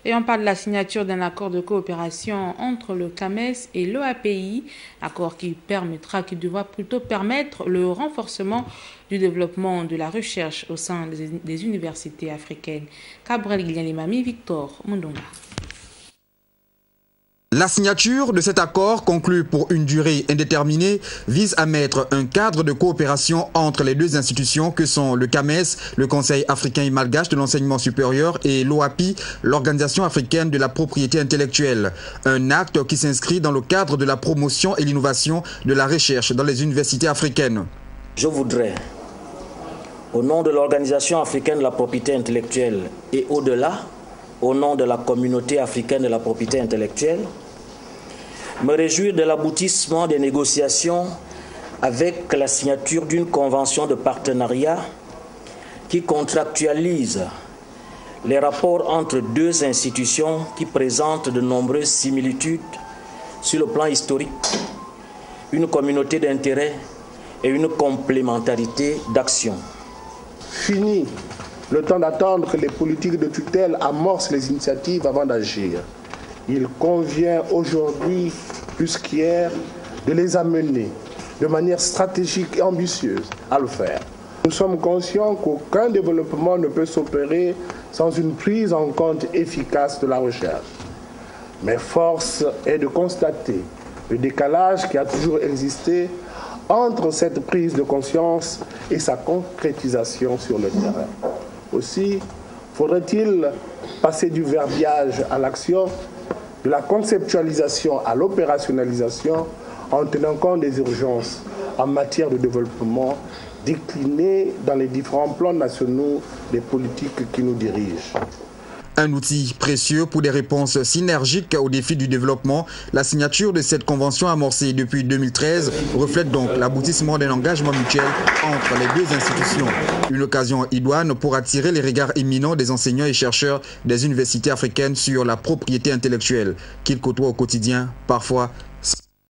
Et on parle de la signature d'un accord de coopération entre le CAMES et l'OAPI, accord qui devra plutôt permettre le renforcement du développement de la recherche au sein des universités africaines. Cabrel Guillemami, Victor Mundonga. La signature de cet accord, conclu pour une durée indéterminée, vise à mettre un cadre de coopération entre les deux institutions que sont le CAMES, le Conseil africain et malgache de l'enseignement supérieur, et l'OAPI, l'Organisation africaine de la propriété intellectuelle. Un acte qui s'inscrit dans le cadre de la promotion et l'innovation de la recherche dans les universités africaines. Je voudrais, au nom de l'Organisation africaine de la propriété intellectuelle et au-delà, au nom de la communauté africaine de la propriété intellectuelle, me réjouir de l'aboutissement des négociations avec la signature d'une convention de partenariat qui contractualise les rapports entre deux institutions qui présentent de nombreuses similitudes sur le plan historique, une communauté d'intérêts et une complémentarité d'action. Fini le temps d'attendre que les politiques de tutelle amorcent les initiatives avant d'agir. Il convient aujourd'hui, plus qu'hier, de les amener de manière stratégique et ambitieuse à le faire. Nous sommes conscients qu'aucun développement ne peut s'opérer sans une prise en compte efficace de la recherche. Mais force est de constater le décalage qui a toujours existé entre cette prise de conscience et sa concrétisation sur le terrain. Aussi, faudrait-il passer du verbiage à l'action, de la conceptualisation à l'opérationnalisation, en tenant compte des urgences en matière de développement déclinées dans les différents plans nationaux des politiques qui nous dirigent. Un outil précieux pour des réponses synergiques aux défis du développement, la signature de cette convention amorcée depuis 2013 reflète donc l'aboutissement d'un engagement mutuel entre les deux institutions. Une occasion idoine pour attirer les regards éminents des enseignants et chercheurs des universités africaines sur la propriété intellectuelle qu'ils côtoient au quotidien, parfois